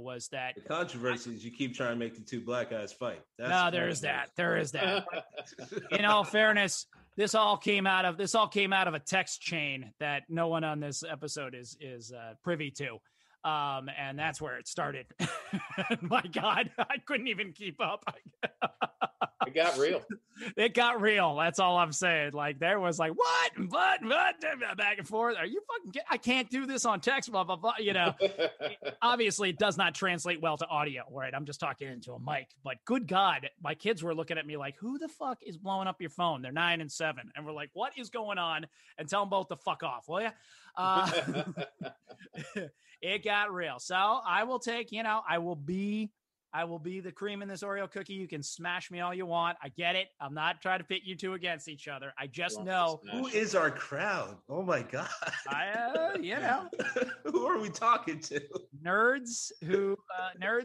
was that the controversy is you keep trying to make the two black guys fight. There is that. In all fairness, this all came out of a text chain that no one on this episode is privy to. And that's where it started. My God, I couldn't even keep up. It got real. It got real. That's all I'm saying. Like there was like, what, back and forth. Are you fucking, I can't do this on text, blah, blah, blah. You know, obviously it does not translate well to audio, right? I'm just talking into a mic, but good God, my kids were looking at me like, who the fuck is blowing up your phone? They're 9 and 7. And we're like, what is going on? And tell them both to fuck off. Will you? It got real. So I will take, I will be the cream in this Oreo cookie. You can smash me all you want. I get it. I'm not trying to pit you two against each other. I just know who is our crowd. Oh my God. Who are we talking to? Nerds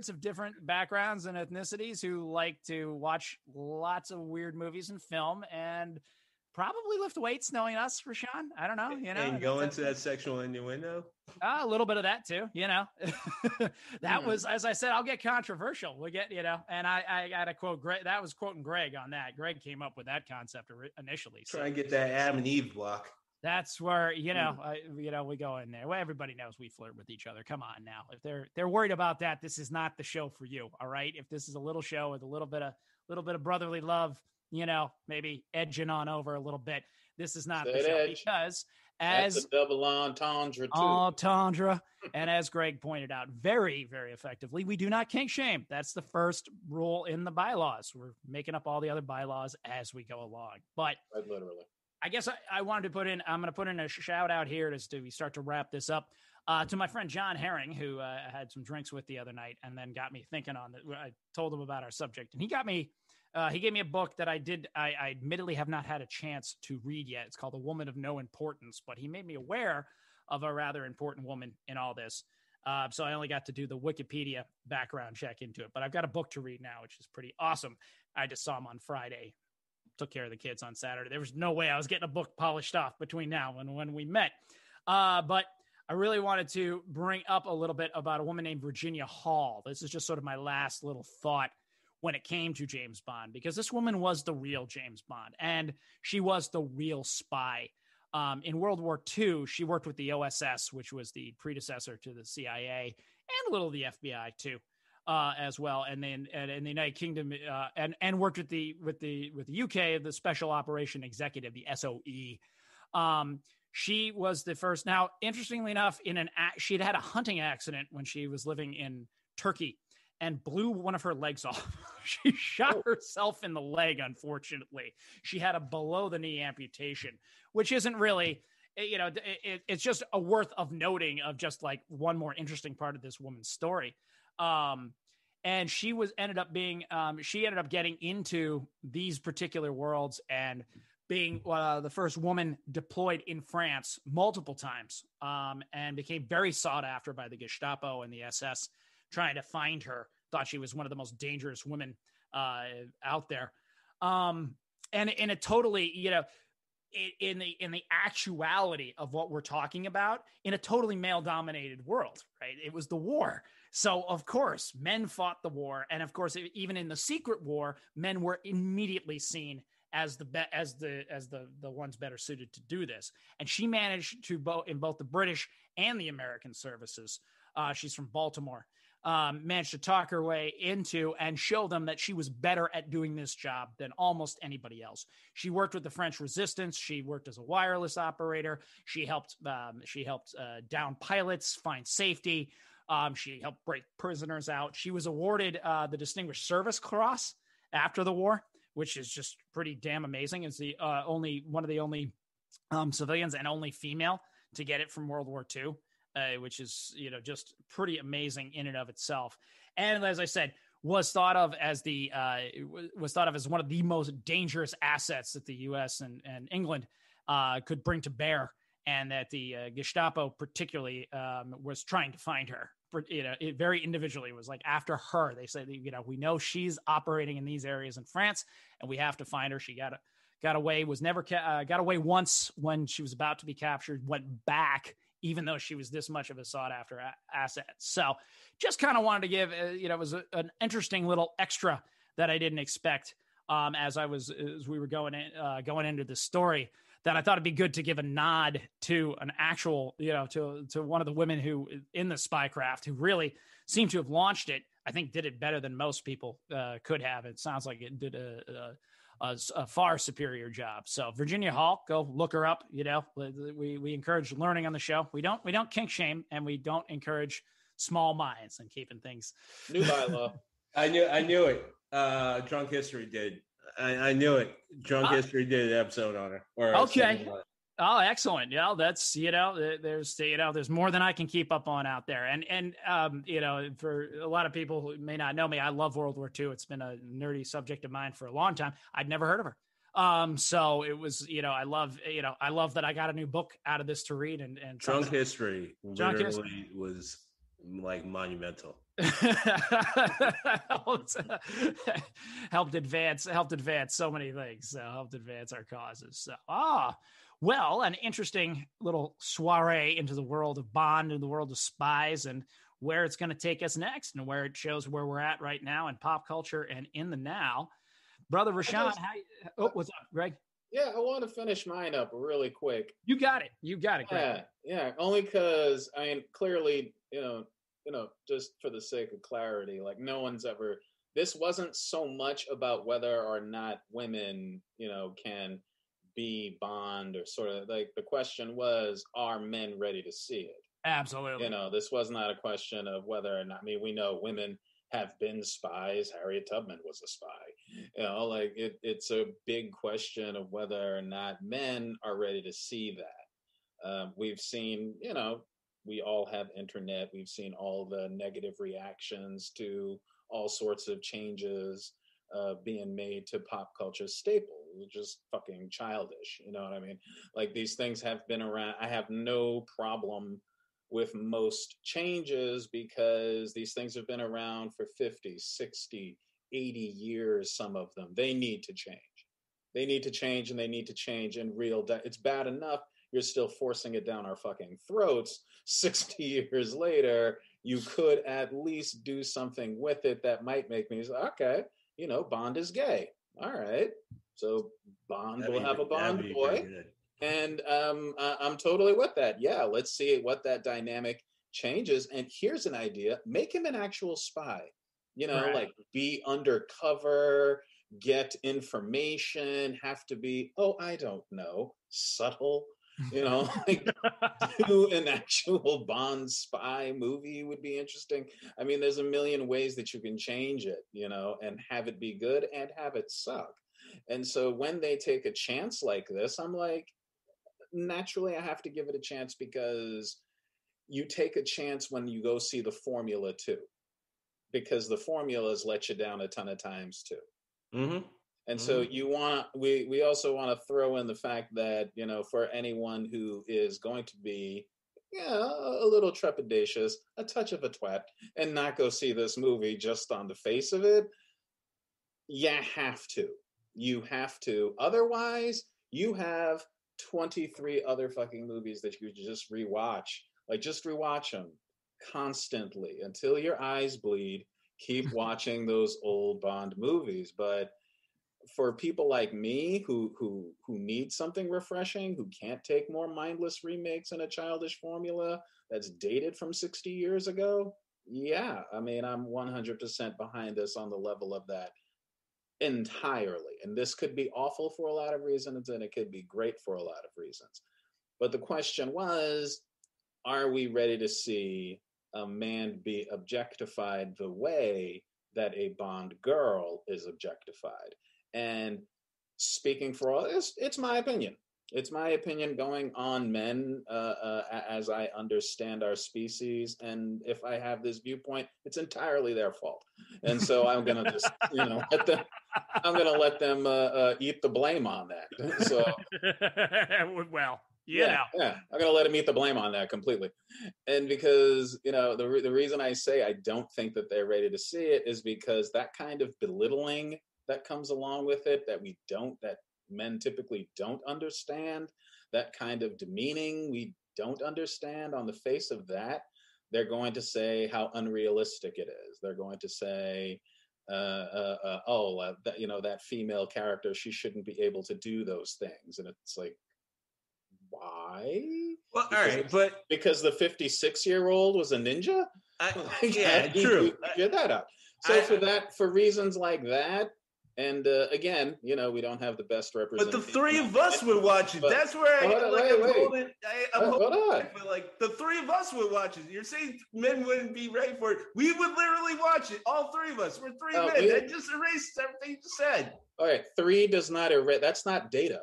of different backgrounds and ethnicities who like to watch lots of weird movies and film and probably lift weights, knowing us, RaShaun. I don't know, And go into that sexual innuendo? A little bit of that too, That was, as I said, I'll get controversial. We'll get, and I got to quote Greg. That was quoting Greg on that. Greg came up with that concept initially. Try and get that Adam and Eve block. That's where, we go in there. Well, everybody knows we flirt with each other. Come on now. If they're worried about that, this is not the show for you. All right. If this is a little show with a little bit of brotherly love, maybe edging on over a little bit. This is not the show because that's a double entendre too. Entendre. And as Greg pointed out very, very effectively, we do not kink shame. That's the first rule in the bylaws. We're making up all the other bylaws as we go along. But right, literally, I guess I'm going to put in a shout out here as we start to wrap this up. To my friend John Herring, who I had some drinks with the other night and then got me thinking on that. I told him about our subject and he gave me a book that I admittedly have not had a chance to read yet. It's called A Woman of No Importance, but he made me aware of a rather important woman in all this. So I only got to do the Wikipedia background check into it, but I've got a book to read now, which is pretty awesome. I just saw him on Friday, took care of the kids on Saturday. There was no way I was getting a book polished off between now and when we met. But I really wanted to bring up a little bit about a woman named Virginia Hall. This is just sort of my last little thought when it came to James Bond, because this woman was the real James Bond and she was the real spy. In World War II, she worked with the OSS, which was the predecessor to the CIA, and a little of the FBI too, as well. And then in the United Kingdom, and worked with the UK, the Special Operation Executive, the SOE. She was the first. Now, interestingly enough, she'd had a hunting accident when she was living in Turkey and blew one of her legs off. She shot herself in the leg, unfortunately. She had a below-the-knee amputation, which isn't really, it's just a worth of noting of just like one more interesting part of this woman's story. And she ended up getting into these particular worlds and being the first woman deployed in France multiple times, and became very sought after by the Gestapo and the SS, trying to find her. Thought she was one of the most dangerous women out there. And in a totally, in the actuality of what we're talking about, in a totally male-dominated world, right? It was the war. So of course, men fought the war. And of course, even in the secret war, men were immediately seen as the ones better suited to do this. And she managed to in both the British and the American services. She's from Baltimore. Managed to talk her way into and show them that she was better at doing this job than almost anybody else. She worked with the French resistance. She worked as a wireless operator. She helped down pilots, find safety. She helped break prisoners out. She was awarded the Distinguished Service Cross after the war, which is just pretty damn amazing. It's the one of the only civilians and only female to get it from World War II. Which is, just pretty amazing in and of itself. And as I said, was thought of as one of the most dangerous assets that the U.S. and England could bring to bear, and that the Gestapo particularly was trying to find her. It very individually was like after her. They said, we know she's operating in these areas in France, and we have to find her. She got away. Was never got away once when she was about to be captured. Went back even though she was this much of a sought after asset. So just kind of wanted to give, it was an interesting little extra that I didn't expect as we were going into the story, that I thought it'd be good to give a nod to an actual, to one of the women who in the spycraft who really seemed to have launched it. I think did it better than most people could have. It sounds like it did a far superior job. So Virginia Hall, go look her up. We encourage learning on the show. We don't kink shame, and we don't encourage small minds and keeping things. New bylaw. I knew it. Drunk History did. I knew it. Drunk History did an episode on her. Okay. Oh, excellent. Yeah, that's, there's more than I can keep up on out there. And for a lot of people who may not know me, I love World War II. It's been a nerdy subject of mine for a long time. I'd never heard of her. So it was, I love that I got a new book out of this to read and Drunk History literally was like monumental. helped advance so many things. Helped advance our causes. So, well, an interesting little soiree into the world of Bond and the world of spies and where it's going to take us next and where it shows where we're at right now in pop culture and in the now. Brother RaShaun, what's up, Greg? Yeah, I want to finish mine up really quick. You got it, Greg. Yeah. Only because, clearly, just for the sake of clarity, like this wasn't so much about whether or not women, can be Bond or sort of like the question was, are men ready to see it? Absolutely. This was not a question of whether or not, we know women have been spies. Harriet Tubman was a spy. It's a big question of whether or not men are ready to see that. We've seen, we all have internet. We've seen all the negative reactions to all sorts of changes being made to pop culture staples, which is fucking childish. You know what I mean? Like, these things have been around. I have no problem with most changes because these things have been around for 50, 60, 80 years, some of them. They need to change. They need to change, and they need to change in real. It's bad enough you're still forcing it down our fucking throats 60 years later. You could at least do something with it that might make me say, okay, Bond is gay. All right. So Bond will have a Bond boy. And I'm totally with that. Yeah, let's see what that dynamic changes. And here's an idea. Make him an actual spy. Right. Like, be undercover, get information, have to be, I don't know, subtle. Do an actual Bond spy movie would be interesting. There's a million ways that you can change it, and have it be good and have it suck. And so when they take a chance like this, I'm like, naturally I have to give it a chance, because you take a chance when you go see the formula too, because the formulas let you down a ton of times too. Mm-hmm. And so we also want to throw in the fact that, for anyone who is going to be, a little trepidatious, a touch of a twat, and not go see this movie just on the face of it, you have to. Otherwise, you have 23 other fucking movies that you just rewatch. Like, just rewatch them constantly until your eyes bleed. Keep watching those old Bond movies. But for people like me who need something refreshing, who can't take more mindless remakes in a childish formula that's dated from 60 years ago, yeah, I'm 100% behind this on the level of that entirely. And this could be awful for a lot of reasons, and it could be great for a lot of reasons. But the question was, are we ready to see a man be objectified the way that a Bond girl is objectified? And speaking for all, it's my opinion. It's my opinion going on men as I understand our species. And if I have this viewpoint, it's entirely their fault. And so I'm going to just, let them eat the blame on that. So, well, yeah, I'm going to let them eat the blame on that completely. And because, the reason I say I don't think that they're ready to see it is because that kind of belittling that comes along with it, that men typically don't understand, that kind of demeaning don't understand on the face of that, they're going to say how unrealistic it is. They're going to say, that female character, she shouldn't be able to do those things. And it's like, why? Well, all right, but because the 56-year-old was a ninja? Yeah, true. Figure that out. So for reasons like that, and again, we don't have the best representation. But the three of us would watch it. That's where I'm holding. Like the three of us would watch it. You're saying men wouldn't be ready for it. We would literally watch it. All three of us. We're three men. That just erased everything you just said. All right, 3 does not erase. That's not data.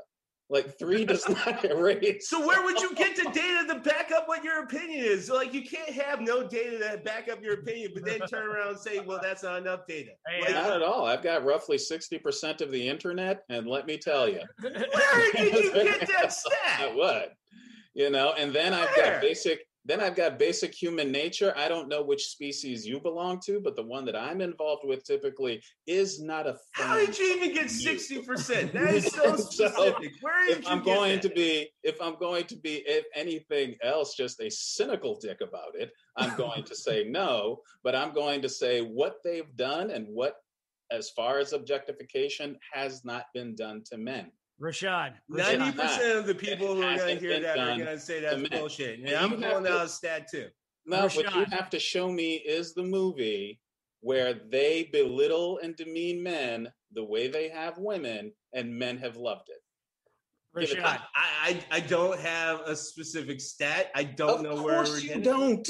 Like 3 does not erase. So where would you get the data to back up what your opinion is? So like you can't have no data to back up your opinion, but then turn around and say, well, that's not enough data. Like, not at all. I've got roughly 60% of the internet, and let me tell you. Where did you get that stat? What? And then I've got basic human nature. I don't know which species you belong to, but the one that I'm involved with typically is not a fan. How did you even get 60%? That is so specific. Where did if I'm going to be, if anything else, just a cynical dick about it, I'm going to say no, but I'm going to say what they've done and what, as far as objectification, has not been done to men. RaShaun. 90% of the people who are going to hear that are going to say that's bullshit. And I'm pulling out a stat too. No, what you have to show me is the movie where they belittle and demean men the way they have women, and men have loved it. RaShaun. I don't have a specific stat. I don't know where we're getting. You don't.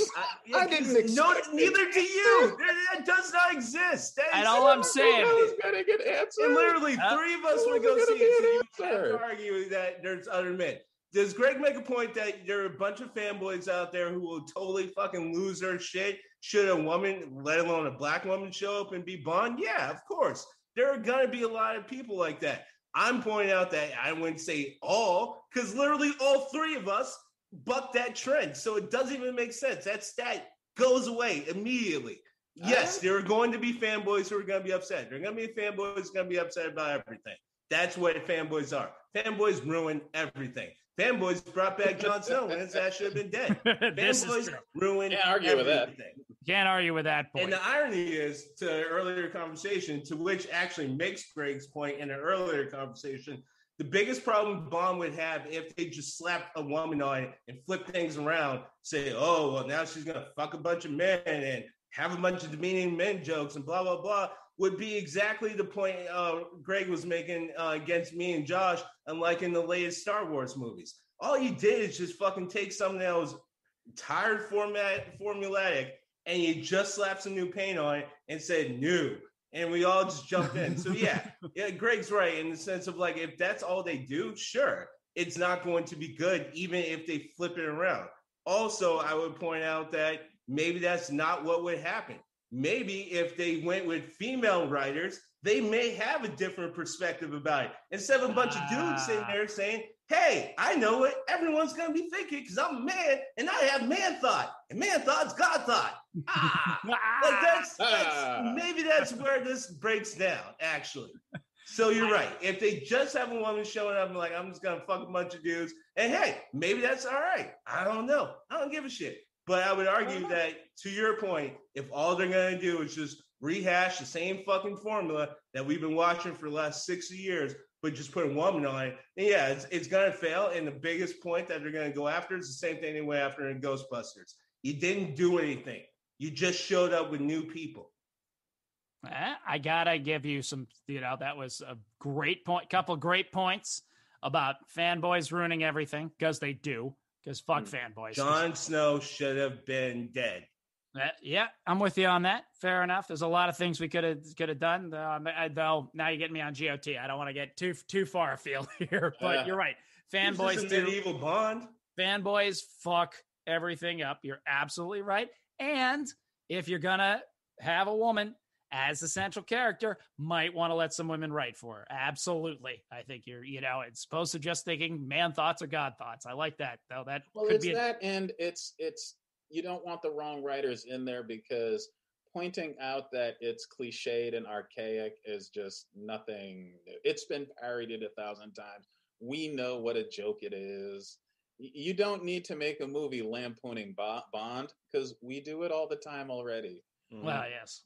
I didn't expect neither do you. That does not exist. And all I'm saying is getting an answer. And literally, 3 of us would go see it. So you have to argue that there's other men. Does Greg make a point that there are a bunch of fanboys out there who will totally fucking lose their shit should a woman, let alone a black woman, show up and be Bond? Yeah, of course. There are going to be a lot of people like that. I'm pointing out that I wouldn't say all, because literally all 3 of us buck that trend. So it doesn't even make sense. That stat goes away immediately. Yes, there are going to be fanboys who are going to be upset. There are going to be fanboys who are going to be upset about everything. That's what fanboys are. Fanboys ruin everything. Fanboys brought back Jon Snow when his ass should have been dead. Fanboys ruin everything. Can't argue with that point. And the irony is, to an earlier conversation, to which actually makes Greg's point in an earlier conversation, the biggest problem Bond would have if they just slapped a woman on it and flip things around, say, oh, well, now she's going to fuck a bunch of men and have a bunch of demeaning men jokes and blah, blah, blah, would be exactly the point Greg was making against me and Josh, unlike in the latest Star Wars movies. All you did is just fucking take something that was tired formulaic, and you just slapped some new paint on it and said new, and we all just jumped in. So yeah, Greg's right in the sense of like, if that's all they do, sure, it's not going to be good, even if they flip it around. Also, I would point out that maybe that's not what would happen. Maybe if they went with female writers, they may have a different perspective about it. Instead of a bunch of dudes sitting there saying, hey, I know what everyone's going to be thinking because I'm a man and I have man thought. And man thought's God thought. Maybe that's where this breaks down, actually. So you're right. If they just have a woman showing up and like, I'm just going to fuck a bunch of dudes. And hey, maybe that's all right. I don't know. I don't give a shit. But I would argue that, to your point, if all they're going to do is just rehash the same fucking formula that we've been watching for the last 60 years, but just put a woman on it, then yeah, it's going to fail. And the biggest point that they're going to go after is the same thing they went after in Ghostbusters. You didn't do anything. You just showed up with new people. I got to give you some, that was a great point, couple great points about fanboys ruining everything, because they do. Because fuck fanboys. Jon Snow should have been dead. Yeah, I'm with you on that. Fair enough. There's a lot of things we could have done. Though now you get me on GOT. I don't want to get too far afield here, but you're right. Fanboys do. Medieval Bond. Fanboys fuck everything up. You're absolutely right. And if you're gonna have a woman as the central character, might want to let some women write for her. Absolutely. I think it's opposed to just thinking man thoughts or God thoughts. I like that, though. That could be and it's you don't want the wrong writers in there, because pointing out that it's cliched and archaic is just nothing. It's been parodied 1,000 times. We know what a joke it is. You don't need to make a movie lampooning Bond because we do it all the time already. Well, yes.